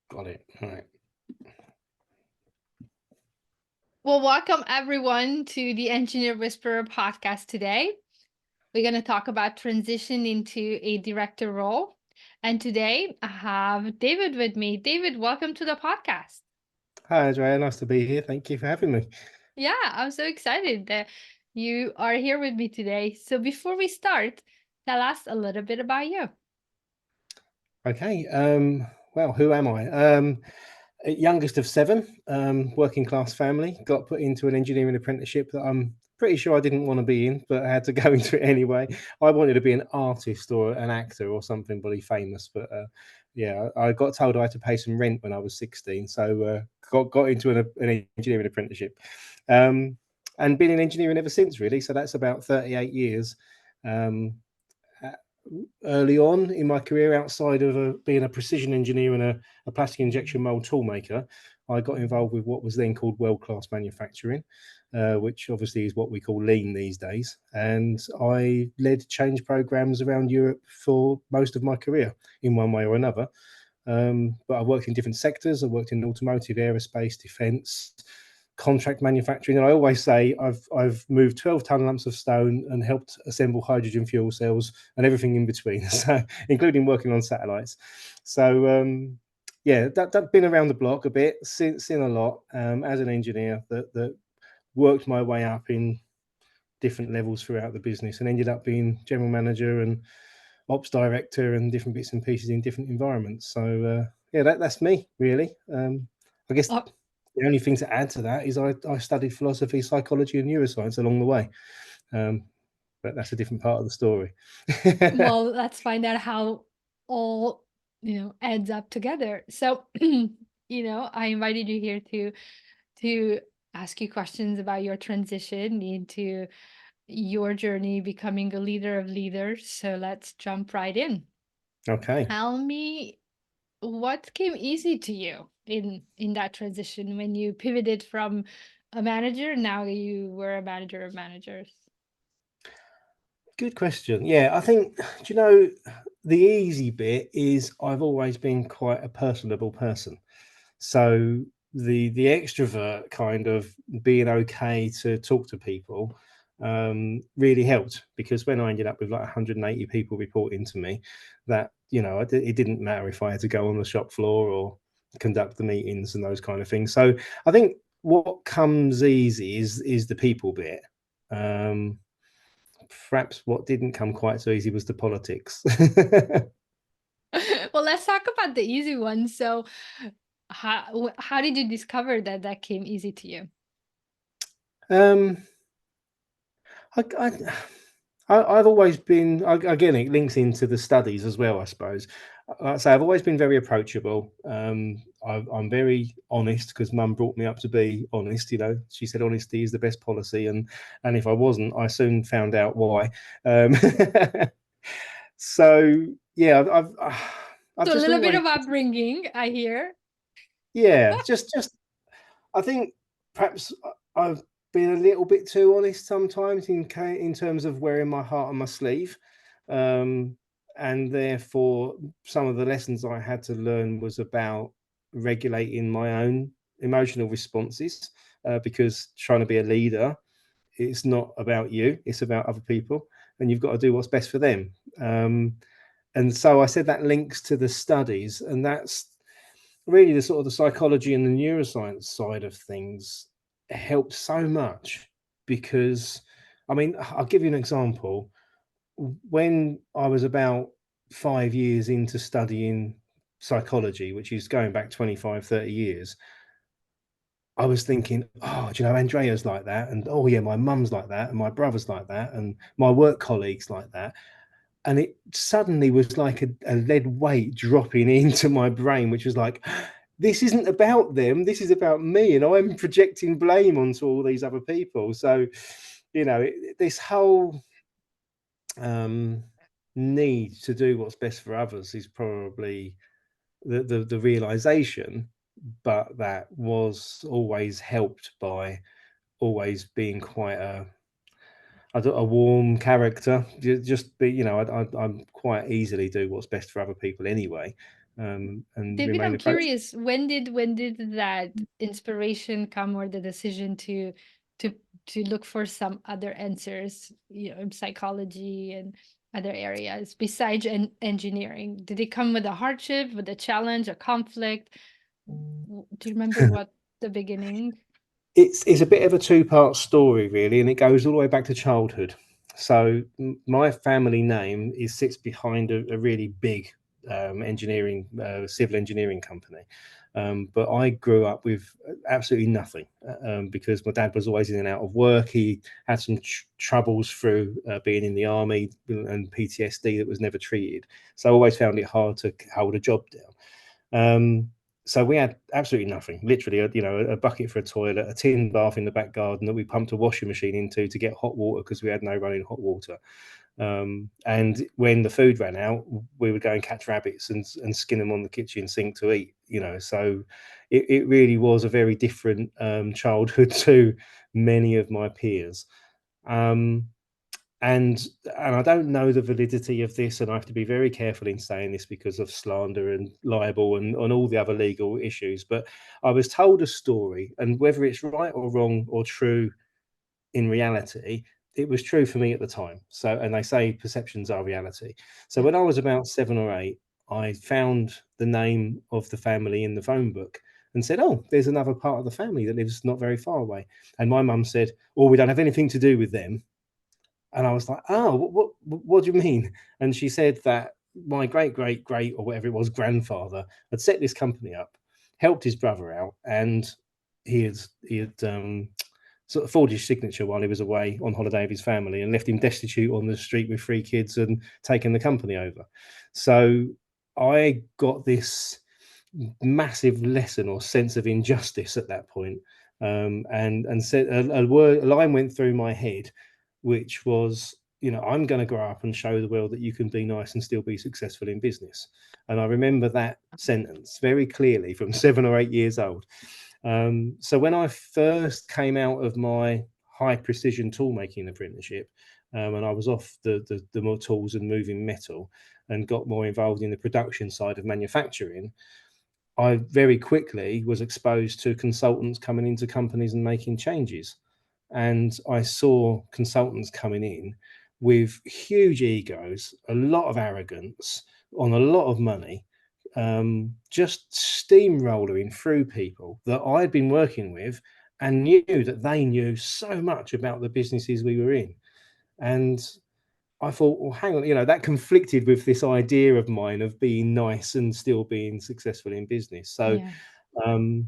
Got it. All right. Well, welcome everyone to the Engineer Whisperer podcast today. We're going to talk about transition into a director role. And today I have David with me. David, welcome to the podcast. Hi, Andrea. Nice to be here. Thank you for having me. Yeah, I'm so excited that you are here with me today. So before we start, tell us a little bit about you. Okay. Well, who am I? Youngest of seven, working class family. Got put into an engineering apprenticeship that I'm pretty sure I didn't want to be in, but I had to go into it anyway. I wanted to be an artist or an actor or something really famous, but yeah, I got told I had to pay some rent when I was 16, so got into an engineering apprenticeship, and been in engineering ever since, really. So that's about 38 years. Um, Early on in my career, outside of being a precision engineer and a plastic injection mold tool maker, I got involved with what was then called world-class manufacturing, which obviously is what we call lean these days. And I led change programs around Europe for most of my career in one way or another. But I've worked in different sectors. I've worked in automotive, aerospace, defence, contract manufacturing. And I always say I've moved 12-ton lumps of stone and helped assemble hydrogen fuel cells and everything in between, so including working on satellites. So yeah, that been around the block a bit, seen a lot as an engineer that worked my way up in different levels throughout the business and ended up being general manager and ops director and different bits and pieces in different environments. So yeah, that's me really. I guess Oh, the only thing to add to that is I studied philosophy, psychology, and neuroscience along the way, but that's a different part of the story. well, let's find out how all, adds up together. So, I invited you here to ask you questions about your transition into your journey becoming a leader of leaders. So let's jump right in. Okay. Tell me what came easy to you in that transition when you pivoted from a manager, now you were a manager of managers. Good question. Yeah, I think, do you know, the easy bit is I've always been quite a personable person. So the extrovert kind of being okay to talk to people really helped, because when I ended up with like 180 people reporting to me, that it didn't matter if I had to go on the shop floor or conduct the meetings and those kind of things. So I think what comes easy is the people bit. Um, Perhaps what didn't come quite so easy was the politics. Well, let's talk about the easy one. So, how did you discover that that came easy to you? um, I, I, I've always been, again, it links into the studies as well, I suppose. Like I say, I've always been very approachable. I'm very honest because Mum brought me up to be honest. She said honesty is the best policy, and if I wasn't, I soon found out why. Um, so yeah, I've So, a just little bit always, of upbringing, I hear. yeah, just I think perhaps I've been a little bit too honest sometimes in terms of wearing my heart on my sleeve, um, and therefore some of the lessons I had to learn was about regulating my own emotional responses, because trying to be a leader, it's not about you; it's about other people, and you've got to do what's best for them. And so I said that links to the studies, and that's really the sort of the psychology and the neuroscience side of things helped so much, because I mean, I'll give you an example. When I was about 5 years into studying psychology, which is going back 25, 30 years, I was thinking, oh, do you know, Andrea's like that, and oh yeah, my mum's like that, and my brother's like that, and my work colleagues like that. And it suddenly was like a lead weight dropping into my brain, which was like, this isn't about them, this is about me, and I'm projecting blame onto all these other people. So this whole um, need to do what's best for others is probably the realization, but that was always helped by always being quite a warm character. Just be, I'm quite easily do what's best for other people anyway. and David, remain I'm approachable. curious, when did that inspiration come, or the decision to to look for some other answers, in psychology and other areas besides engineering? Did it come with a hardship, with a challenge, a conflict? Do you remember what the beginning? It's a bit of a two-part story, really, and it goes all the way back to childhood. So my family name sits behind a really big civil engineering company. But I grew up with absolutely nothing because my dad was always in and out of work. He had some troubles through being in the army and PTSD that was never treated. So I always found it hard to hold a job down. So we had absolutely nothing, literally, a bucket for a toilet, a tin bath in the back garden that we pumped a washing machine into to get hot water because we had no running hot water. And when the food ran out, we would go and catch rabbits and skin them on the kitchen sink to eat, So it really was a very different childhood to many of my peers. Um, and I don't know the validity of this, and I have to be very careful in saying this because of slander and libel and all the other legal issues. But I was told a story, and whether it's right or wrong or true in reality, it was true for me at the time. So, and they say perceptions are reality. So Yeah. when I was about 7 or 8, I found the name of the family in the phone book and said, "Oh, there's another part of the family that lives not very far away." And my mum said, "Oh, we don't have anything to do with them." And I was like, "Oh, what do you mean?" And she said that my great, great, great, or whatever it was, grandfather had set this company up, helped his brother out, and he had sort of forged his signature while he was away on holiday with his family and left him destitute on the street with 3 kids and taken the company over. So I got this massive lesson or sense of injustice at that point. And said a line went through my head, which was, I'm going to grow up and show the world that you can be nice and still be successful in business. And I remember that sentence very clearly from 7 or 8 years old. So when I first came out of my high precision tool making apprenticeship, and I was off the more tools and moving metal and got more involved in the production side of manufacturing, I very quickly was exposed to consultants coming into companies and making changes. And I saw consultants coming in with huge egos, a lot of arrogance, on a lot of money, just steamrolling through people that I'd been working with and knew that they knew so much about the businesses we were in. And I thought, well, hang on, that conflicted with this idea of mine of being nice and still being successful in business. So Yeah. um,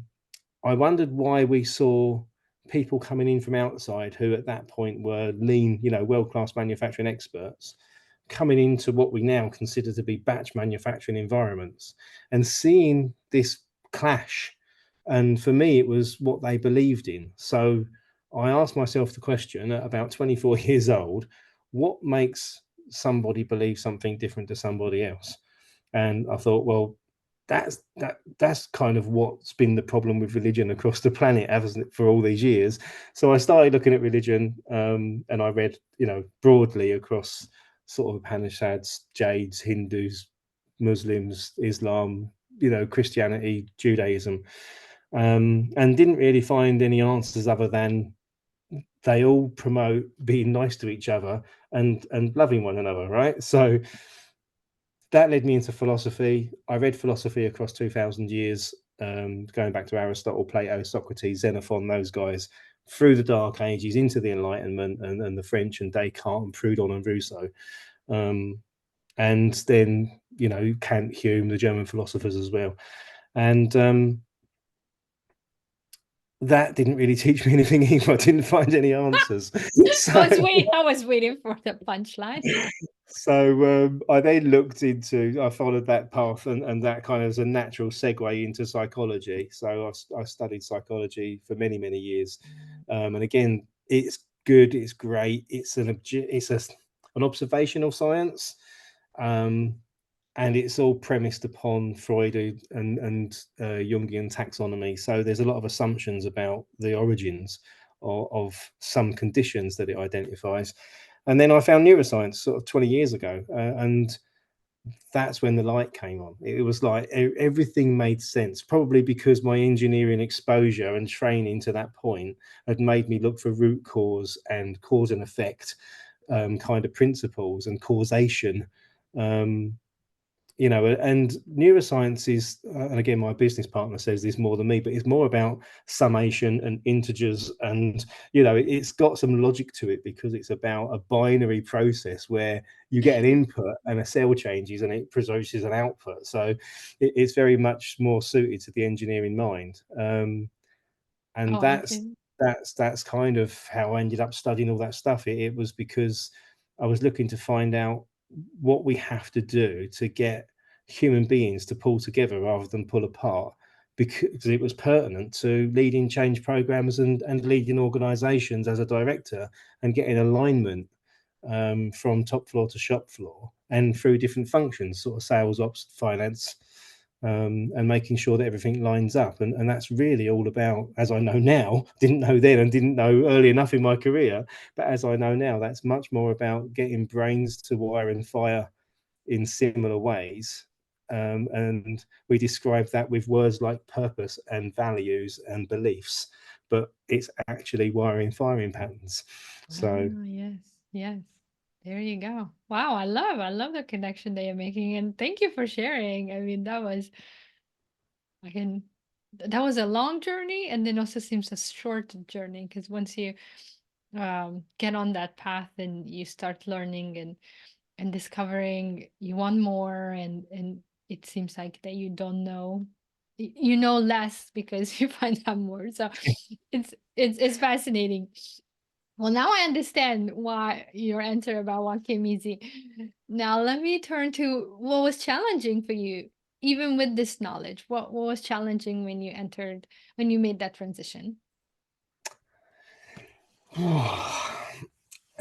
I wondered why we saw people coming in from outside who at that point were lean, world-class manufacturing experts coming into what we now consider to be batch manufacturing environments and seeing this clash. And for me, it was what they believed in. So I asked myself the question at about 24 years old, what makes somebody believe something different to somebody else? And I thought, well, that's kind of what's been the problem with religion across the planet, hasn't it, for all these years. So I started looking at religion, and I read, broadly across sort of Upanishads, Jades, Hindus, Muslims, Islam, Christianity, Judaism, and didn't really find any answers other than they all promote being nice to each other and loving one another, right? So that led me into philosophy. I read philosophy across 2,000 years, going back to Aristotle, Plato, Socrates, Xenophon, those guys, through the Dark Ages into the Enlightenment and the French and Descartes and Proudhon and Rousseau. And then, Kant, Hume, the German philosophers as well. And that didn't really teach me anything either. I didn't find any answers. So I was waiting for the punchline. So I then I followed that path, and that kind of is a natural segue into psychology. So I studied psychology for many, many years. And again, it's good, it's great. An observational science. And it's all premised upon Freud and Jungian taxonomy. So there's a lot of assumptions about the origins of some conditions that it identifies. And then I found neuroscience sort of 20 years ago, and that's when the light came on. It was like everything made sense, probably because my engineering exposure and training to that point had made me look for root cause and cause and effect kind of principles and causation. Um, and neuroscience is, and again, my business partner says this more than me, but it's more about summation and integers. And, it's got some logic to it because it's about a binary process where you get an input and a cell changes and it produces an output. So it's very much more suited to the engineering mind. And Oh, that's okay. that's kind of how I ended up studying all that stuff. It was because I was looking to find out what we have to do to get human beings to pull together rather than pull apart, because it was pertinent to leading change programs and leading organizations as a director and getting alignment from top floor to shop floor and through different functions, sort of sales, ops, finance, and making sure that everything lines up. And that's really all about, as I know now, didn't know then and didn't know early enough in my career, but as I know now, that's much more about getting brains to wire and fire in similar ways. And we describe that with words like purpose and values and beliefs, but it's actually wiring firing patterns. So Ah, yes, yes. There you go. Wow, I love the connection that you're making, and thank you for sharing. I mean, I can, that was a long journey, and then also seems a short journey because once you get on that path and you start learning and discovering you want more, and it seems like that you don't know, you know less because you find out more. So it's fascinating. Well, now I understand why your answer about what came easy. Now let me turn to what was challenging for you, even with this knowledge. What was challenging when when you made that transition?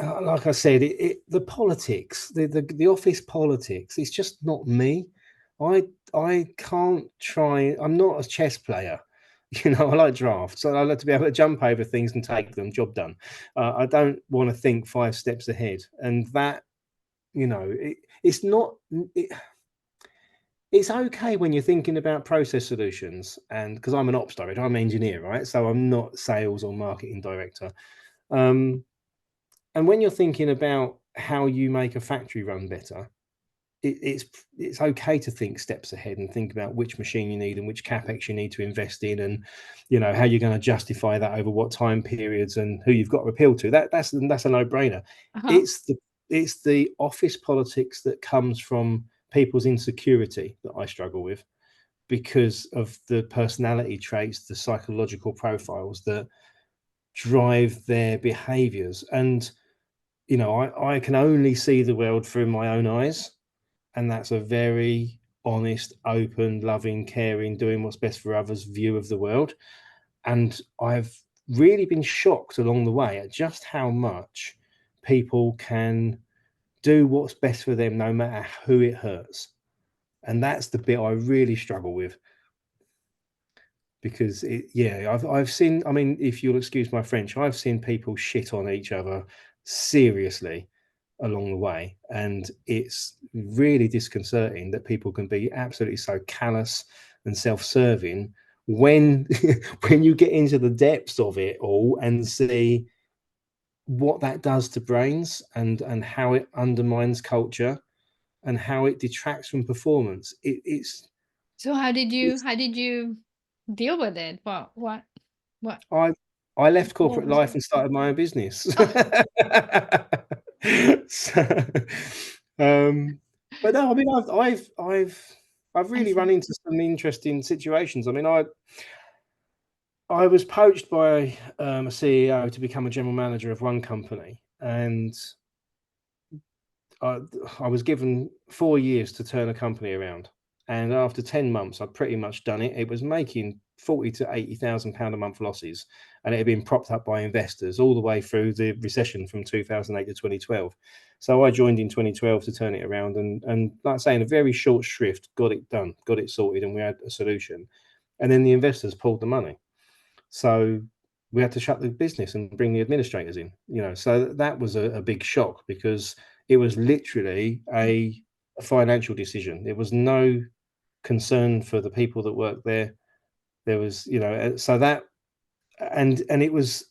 like I said, the politics, the office politics, it's just not me. I can't try. I'm not a chess player. I like drafts. So I like to be able to jump over things and take them. Job done. I don't want to think 5 steps ahead, and that it's not. It's okay when you're thinking about process solutions, and because I'm an ops director, I'm an engineer, right? So I'm not sales or marketing director. Um, and when you're thinking about how you make a factory run better, it's okay to think steps ahead and think about which machine you need and which capex you need to invest in, and how you're going to justify that over what time periods and who you've got to appeal to. That's a no-brainer. Uh-huh. It's the office politics that comes from people's insecurity that I struggle with, because of the personality traits, the psychological profiles that drive their behaviors. And I can only see the world through my own eyes, and that's a very honest, open, loving, caring, doing what's best for others view of the world. And I've really been shocked along the way at just how much people can do what's best for them no matter who it hurts. And that's the bit I really struggle with, because I've seen, I mean, if you'll excuse my French, I've seen people shit on each other seriously along the way, and it's really disconcerting that people can be absolutely so callous and self-serving when when you get into the depths of it all and see what that does to brains, and how it undermines culture and how it detracts from performance. So It's how did you deal with it? What I I left what corporate was life it? and started my own business. Oh, So, um, but no, I mean, I've I really run see. into some interesting situations. I mean, I was poached by a CEO to become a general manager of one company, and I, I was given 4 years to turn a company around. And after 10 months, I'd pretty much done it. It was making 40 to 80,000 pound a month losses, and it had been propped up by investors all the way through the recession from 2008 to 2012. So I joined in 2012 to turn it around, and like I say, in a very short shrift, got it done, got it sorted, and we had a solution. And then the investors pulled the money. So we had to shut the business and bring the administrators in. So that was a big shock, because it was literally a financial decision. There was no concern for the people that worked there. There was, so that, and it was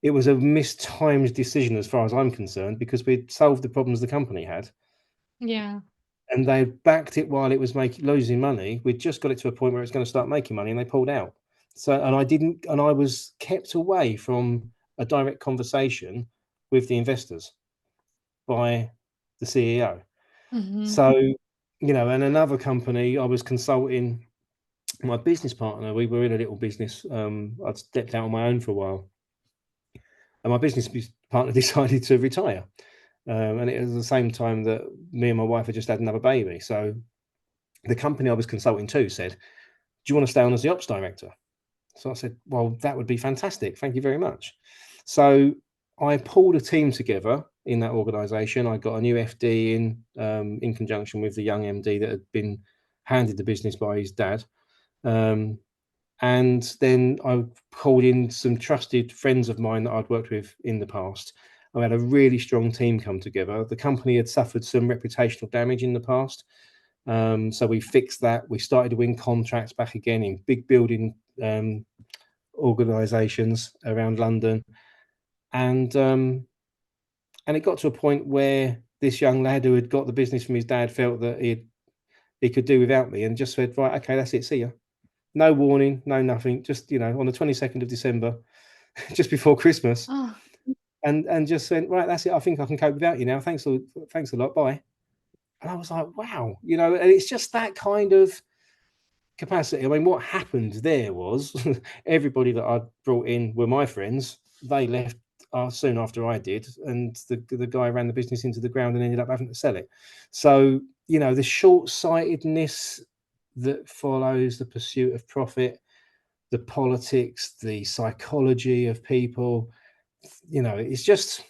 a mistimed decision as far as I'm concerned, because we'd solved the problems the company had, Yeah. and they backed it while it was losing money. We'd just got it to a point where it's going to start making money, and they pulled out. So, and I was kept away from a direct conversation with the investors by the CEO. Mhm. So, and another company, I was consulting my business partner. We were in a little business. I'd stepped out on my own for a while, and my business partner decided to retire. And it was the same time that me and my wife had just had another baby. So the company I was consulting to said, "Do you want to stay on as the ops director?" So I said, "Well, that would be fantastic. Thank you very much." So I pulled a team together in that organisation. I got a new FD in conjunction with the young MD that had been handed the business by his dad. And then I called in some trusted friends of mine that I'd worked with in the past. I had a really strong team come together. The company had suffered some reputational damage in the past. So we fixed that. We started to win contracts back again in big building organisations around London. And it got to a point where this young lad who had got the business from his dad felt that he could do without me, and just said, "Right, okay, that's it. See ya." No warning, no nothing. Just, on the 22nd of December, just before Christmas, Oh. and just said, "Right, that's it. I think I can cope without you now. Thanks a lot. Bye." And I was like, "Wow," and it's just that kind of capacity. I mean, what happened there was everybody that I'd brought in were my friends. They left soon after I did, and the guy ran the business into the ground and ended up having to sell it. So, the short-sightedness that follows the pursuit of profit, the politics, the psychology of people, it's just,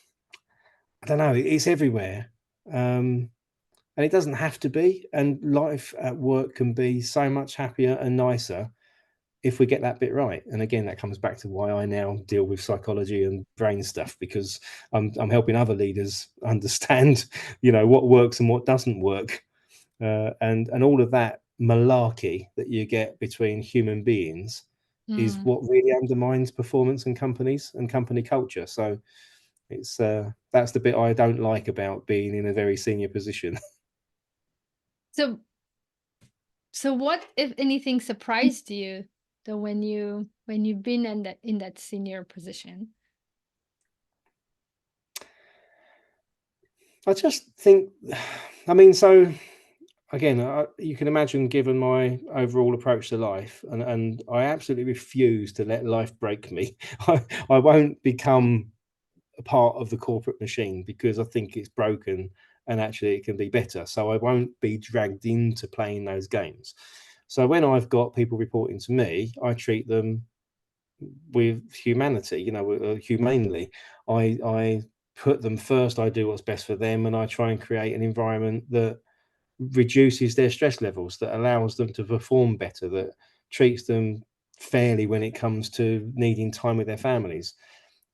I don't know, it's everywhere. And it doesn't have to be. And life at work can be so much happier and nicer if we get that bit right. And again, that comes back to why I now deal with psychology and brain stuff, because I'm helping other leaders understand, what works and what doesn't work, and all of that malarkey that you get between human beings is Mm. what really undermines performance in companies and company culture. So it's that's the bit I don't like about being in a very senior position. So so what, if anything, surprised you though when you've been in that senior position? I just think, I mean, so again, you can imagine, given my overall approach to life, and I absolutely refuse to let life break me. I won't become a part of the corporate machine because I think it's broken and actually it can be better. So I won't be dragged into playing those games. So when I've got people reporting to me, I treat them with humanity, humanely. I put them first. I do what's best for them, and I try and create an environment that reduces their stress levels, that allows them to perform better, that treats them fairly when it comes to needing time with their families.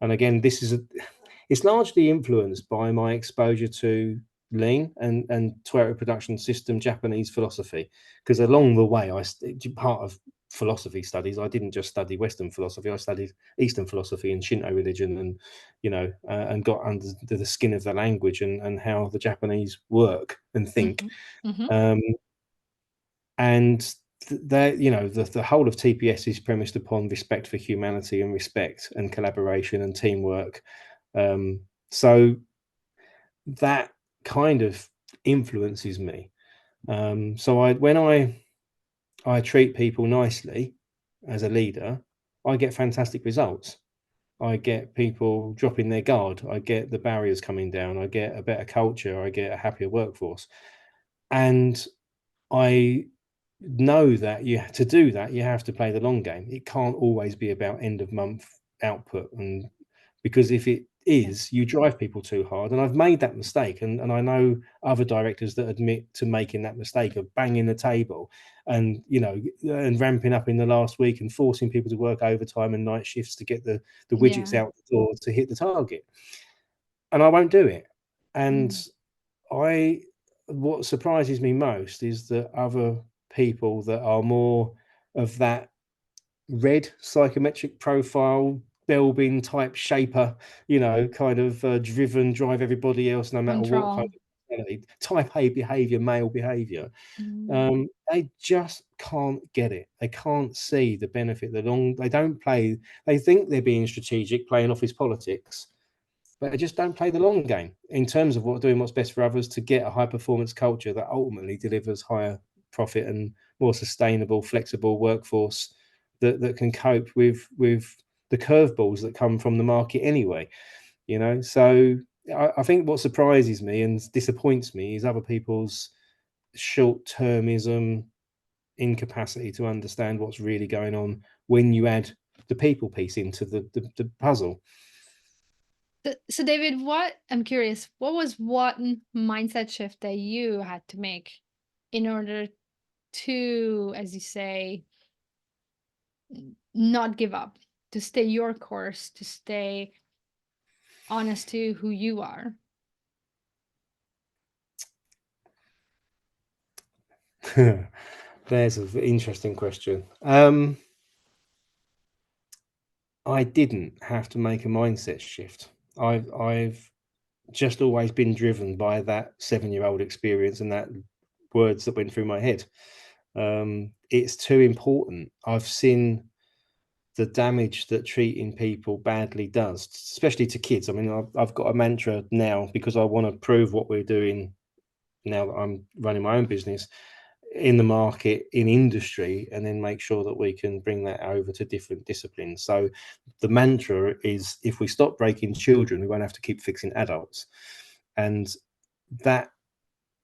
And again, it's largely influenced by my exposure to lean and Toyota production system Japanese philosophy, because along the way, part of philosophy studies, I didn't just study Western philosophy, I studied Eastern philosophy and Shinto religion, and and got under the skin of the language and how the Japanese work and think. Mhm. Mhm. um, and the whole of TPS is premised upon respect for humanity and respect and collaboration and teamwork. So that kind of influences me. So when I treat people nicely as a leader, I get fantastic results. I get people dropping their guard. I get the barriers coming down. I get a better culture. I get a happier workforce. And I know that to do that, you have to play the long game. It can't always be about end of month output, and because if it Yeah. is, you drive people too hard. And I've made that mistake, and I know other directors that admit to making that mistake of banging the table, and and ramping up in the last week and forcing people to work overtime and night shifts to get the widgets Yeah. out the door to hit the target. And I won't do it. And Mm. I what surprises me most is that other people that are more of that red psychometric profile, Belbin type shaper, kind of driven, drive everybody else no matter what kind Control. of personality, type A behavior, male behavior. Mm. They just can't get it. They can't see the benefit. They don't play. They think they're being strategic, playing office politics, but they just don't play the long game in terms of doing what's best for others to get a high performance culture that ultimately delivers higher profit and more sustainable, flexible workforce that can cope with the curveballs that come from the market anyway. So I think what surprises me and disappoints me is other people's short-termism, incapacity to understand what's really going on when you add the people piece into the puzzle. So David, what I'm curious, what was one mindset shift that you had to make in order to, as you say, not give up, to stay your course, to stay honest to who you are? There's an interesting question. I didn't have to make a mindset shift. I've just always been driven by that 7-year-old experience and that words that went through my head. It's too important. I've seen the damage that treating people badly does, especially to kids. I mean, I've got a mantra now because I want to prove what we're doing now that I'm running my own business in the market, in industry, and then make sure that we can bring that over to different disciplines. So the mantra is, if we stop breaking children, we won't have to keep fixing adults. And that,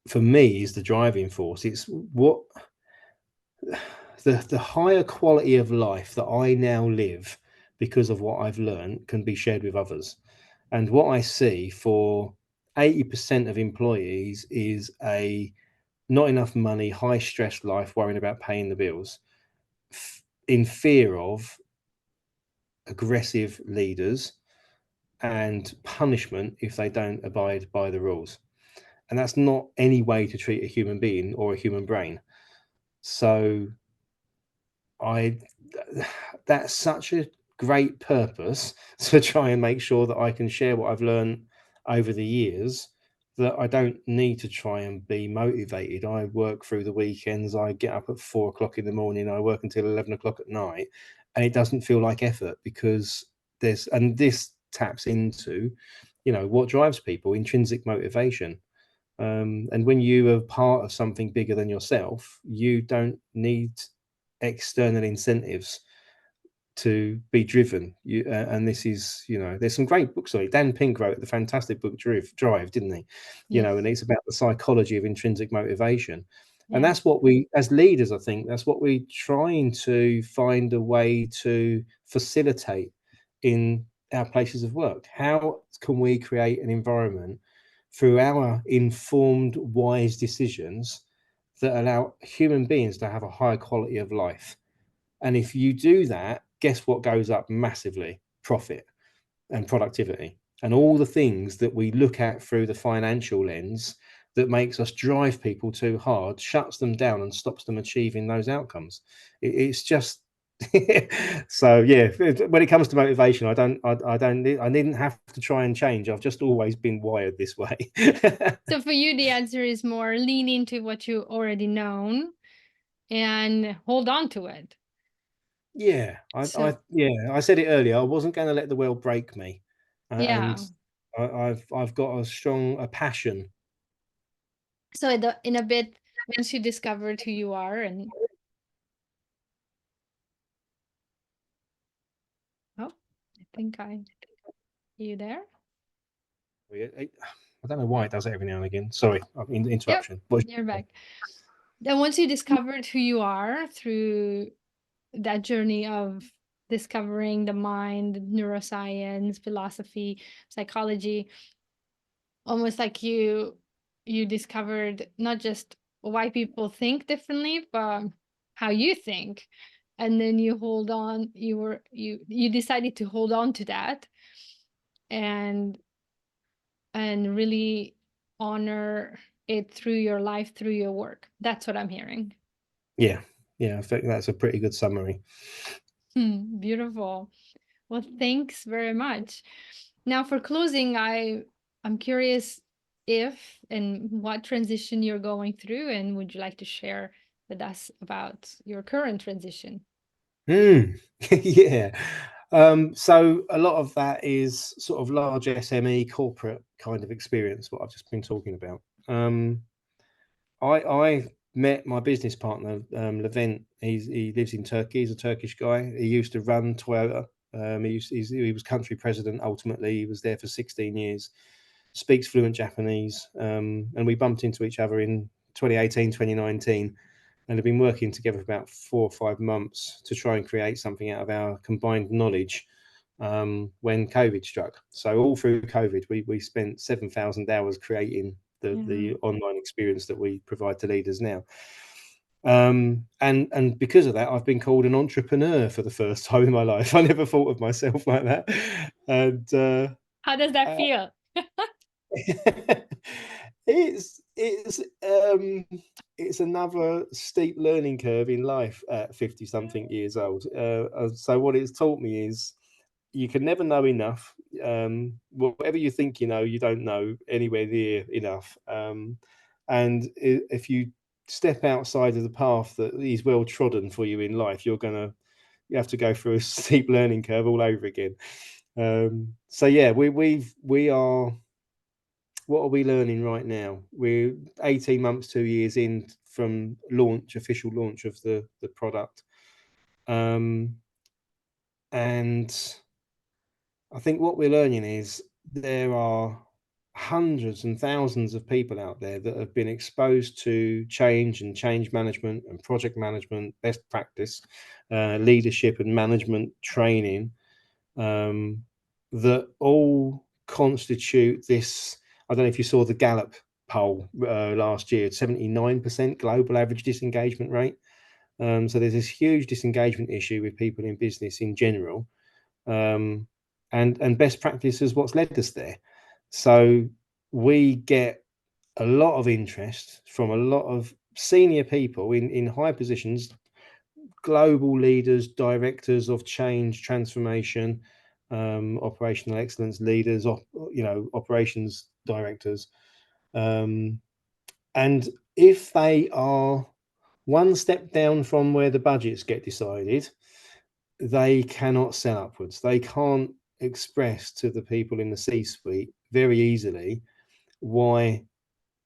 for me, is the driving force. It's what the higher quality of life that I now live because of what I've learned can be shared with others. And what I see for 80% of employees is a not enough money, high stress life, worrying about paying the bills, in fear of aggressive leaders and punishment if they don't abide by the rules. And that's not any way to treat a human being or a human brain. So I that's such a great purpose to try and make sure that I can share what I've learned over the years, that I don't need to try and be motivated. I work through the weekends, I get up at 4 o'clock in the morning, I work until 11 o'clock at night, and it doesn't feel like effort because this taps into, what drives people, intrinsic motivation. And when you are part of something bigger than yourself, you don't need external incentives to be driven. And this is, there's some great books on it. Dan Pink wrote the fantastic book Drive, didn't he? And Yes. it's about the psychology of intrinsic motivation. And Yes. that's what we, as leaders, I think that's what we're trying to find a way to facilitate in our places of work. How can we create an environment through our informed, wise decisions that allow human beings to have a high quality of life? And if you do that, guess what goes up massively? Profit and productivity. And all the things that we look at through the financial lens that makes us drive people too hard shuts them down and stops them achieving those outcomes. It's just so yeah. When it comes to motivation, I didn't have to try and change. I've just always been wired this way. So for you, the answer is more lean into what you already known and hold on to it. Yeah, So I said it earlier. I wasn't going to let the world break me, and yeah. I've got a passion. So in a bit, once you discovered who you are, and oh, I think you there? I don't know why it does it every now and again. Sorry, Yep, interruption. What? you're back. Then once you discovered who you are through that journey of discovering the mind, neuroscience, philosophy, psychology, almost like you discovered not just why people think differently, but how you think. And then you hold on, you decided to hold on to that and really honor. it through your life, through your work. That's what I'm hearing. Yeah, yeah, I think that's a pretty good summary. Beautiful. Well, thanks very much. Now for closing, I'm curious if and what transition you're going through, and would you like to share with us about your current transition? Mm. Yeah. So a lot of that is sort of large SME corporate kind of experience, what I've just been talking about. I met my business partner, Levent. He lives in Turkey. He's a Turkish guy. He used to run Toyota. He was country president. Ultimately, he was there for 16 years. Speaks fluent Japanese, and we bumped into each other in 2018, 2019, and have been working together for about 4 or 5 months to try and create something out of our combined knowledge when COVID struck. So all through COVID, we spent 7,000 hours creating Yeah. the online experience that we provide to leaders now. And because of that, I've been called an entrepreneur for the first time in my life. I never thought of myself like that, and How does that uh, feel? it's it's another steep learning curve in life at 50 something years old. So what it's taught me is you can never know enough. Whatever you think you know, you don't know anywhere near enough. And if you step outside of the path that is well trodden for you in life, you have to go through a steep learning curve all over again. So yeah, we are. What are we learning right now? We're 18 months, 2 years in from official launch of the product. Um, and I think what we're learning is there are hundreds and thousands of people out there that have been exposed to change and change management and project management, best practice, leadership and management training, um, that all constitute this. I don't know if you saw the Gallup poll last year, 79% global average disengagement rate. So there's this huge disengagement issue with people in business in general, um, and best practice is what's led us there. So we get a lot of interest from a lot of senior people in high positions, global leaders, directors of change, transformation, operational excellence leaders, operations directors, um, and if they are one step down from where the budgets get decided, they cannot sell upwards. They can't express to the people in the C-suite very easily why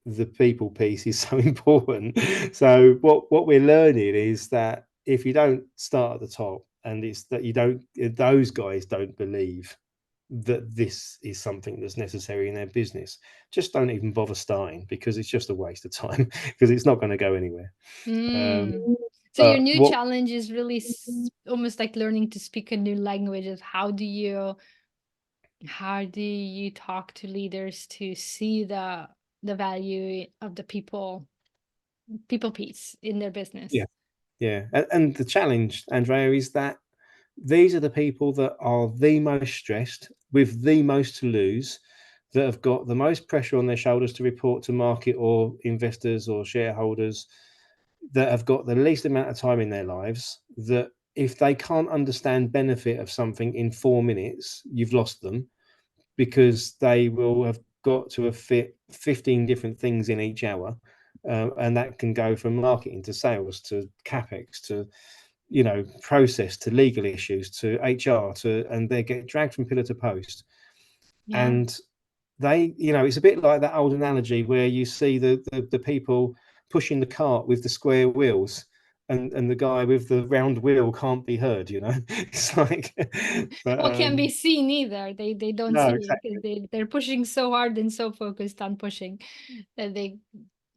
the people piece is so important. So what we're learning is that if you don't start at the top, and it's that you don't, those guys don't believe that this is something that's necessary in their business, just don't even bother starting, because it's just a waste of time because it's not going to go anywhere. Um, Mm. So your but new what challenge is really almost like learning to speak a new language. Of how do you talk to leaders to see the value of the people piece in their Yeah, business? yeah, and the challenge, Andrea, is that these are the people that are the most stressed, with the most to lose, that have got the most pressure on their shoulders to report to market or investors or shareholders, that have got the least amount of time in their lives, that if they can't understand benefit of something in 4 minutes, you've lost them, because they will have got to have fit 15 different things in each hour. And that can go from marketing to sales to capex to process to legal issues to HR and they get dragged from pillar to post. Yeah. And it's a bit like that old analogy where you see the people pushing the cart with the square wheels, and the guy with the round wheel can't be heard. It's like, but Well, can be seen either. They don't no, see exactly. because they're pushing so hard and so focused on pushing that they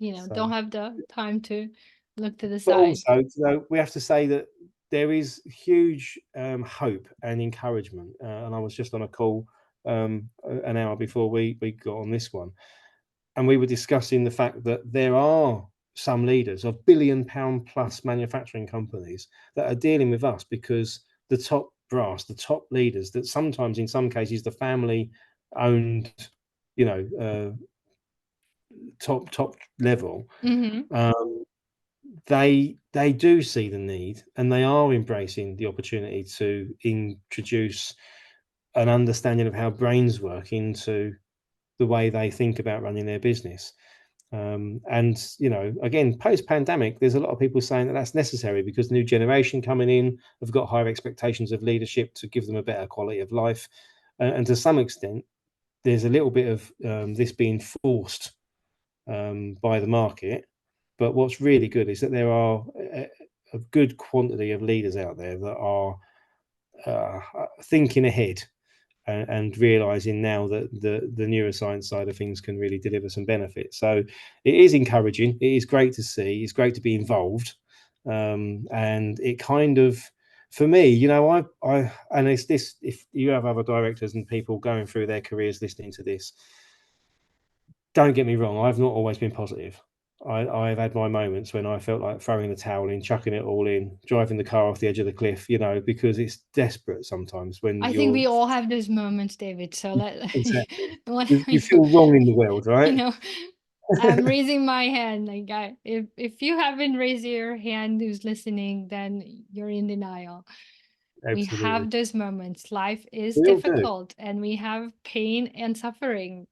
So, don't have the time to look to the but side. also, we have to say that there is huge hope and encouragement. And I was just on a call an hour before we got on this one, and we were discussing the fact that there are some leaders of billion-pound plus manufacturing companies that are dealing with us because the top brass, the top leaders, that sometimes, in some cases, the family owned, you know, top level, Mhm. um, they do see the need, and they are embracing the opportunity to introduce an understanding of how brains work into the way they think about running their business. And again, post pandemic, there's a lot of people saying that that's necessary because the new generation coming in have got higher expectations of leadership to give them a better quality of life. And to some extent, there's a little bit of this being forced by the market. But what's really good is that there are a good quantity of leaders out there that are thinking ahead and realizing now that the neuroscience side of things can really deliver some benefits. So it is encouraging. It is great to see. It's great to be involved, and it kind of, for me, I and it's this. If you have other directors and people going through their careers listening to this, don't get me wrong. I've not always been positive. I've had my moments when I felt like throwing the towel in, chucking it all in, driving the car off the edge of the cliff, because it's desperate sometimes when I think you're we all have those moments, David. So exactly. when You feel wrong in the world, you right? know, I'm raising my hand. Like, if you haven't raised your hand, who's listening, then you're in denial. We Absolutely. have those moments. Life is We all do. difficult, and we have pain and suffering.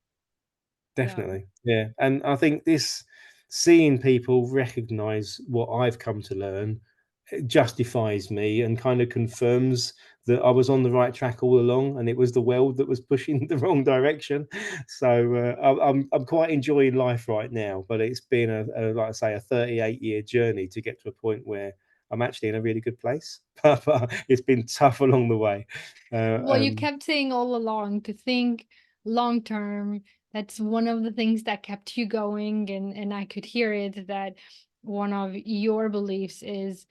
So Definitely. Yeah. And I think this, seeing people recognize what I've come to learn, it justifies me and kind of confirms that I was on the right track all along, and it was the world that was pushing the wrong direction. So I'm quite enjoying life right now, but it's been like I say, a 38-year journey to get to a point where I'm actually in a really good place. But it's been tough along the way. Uh, well, you um, kept saying all along to think long term. That's one of the things that kept you going, and I could hear it, that one of your beliefs is,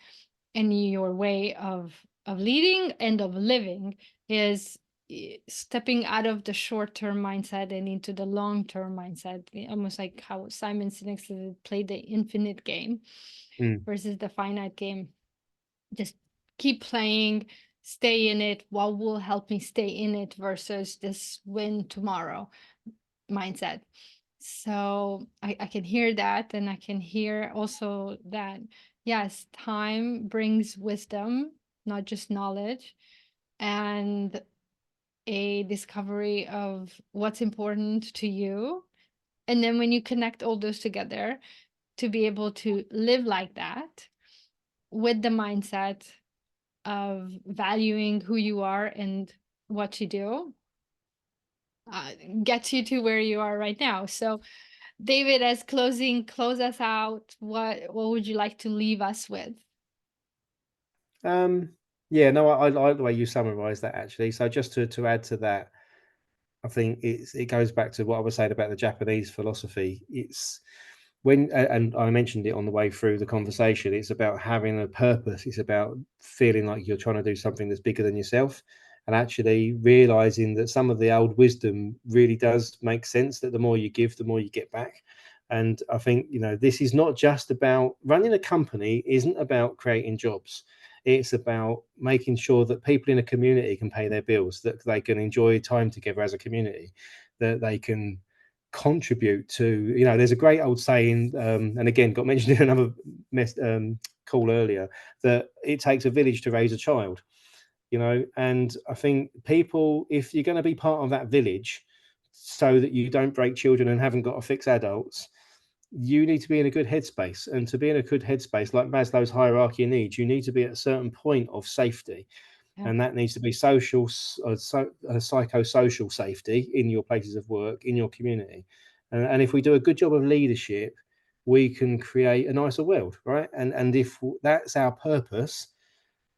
and your way of leading and of living is, stepping out of the short-term mindset and into the long-term mindset, almost like how Simon Sinek said, play the infinite game mm, versus the finite game. Just keep playing, stay in it. What will help me stay in it versus this win tomorrow mindset. So I can hear that, and I can hear also that, yes, time brings wisdom, not just knowledge, and a discovery of what's important to you. And then when you connect all those together, to be able to live like that with the mindset of valuing who you are and what you do, uh, gets you to where you are right now. So, David, as closing, close us out. What would you like to leave us with? um, yeah, no, I like the way you summarise that actually. So just to add to that, I think it goes back to what I was saying about the Japanese philosophy. It's and I mentioned it on the way through the conversation. It's about having a purpose. It's about feeling like you're trying to do something that's bigger than yourself, and actually realizing that some of the old wisdom really does make sense. That the more you give, the more you get back. And I think this is not just about running a company. Isn't about creating jobs. It's about making sure that people in a community can pay their bills, that they can enjoy time together as a community, that they can contribute to. There's a great old saying, and again, got mentioned in another call earlier, that it takes a village to raise a child. And I think people, if you're going to be part of that village, so that you don't break children and haven't got to fix adults, you need to be in a good headspace. And to be in a good headspace, like Maslow's hierarchy of needs, you need to be at a certain point of safety, Yeah. and that needs to be social, psychosocial safety in your places of work, in your community. And if we do a good job of leadership, we can create a nicer world, right? And if that's our purpose,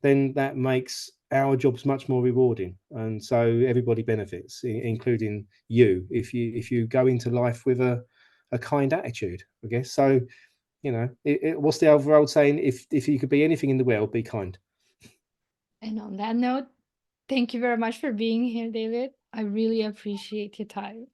then that makes our jobs much more rewarding, and so everybody benefits, including you, if you go into life with a kind attitude, I guess. So what's the other old saying? If you could be anything in the world, be kind. And on that note, thank you very much for being here, David. I really appreciate your time.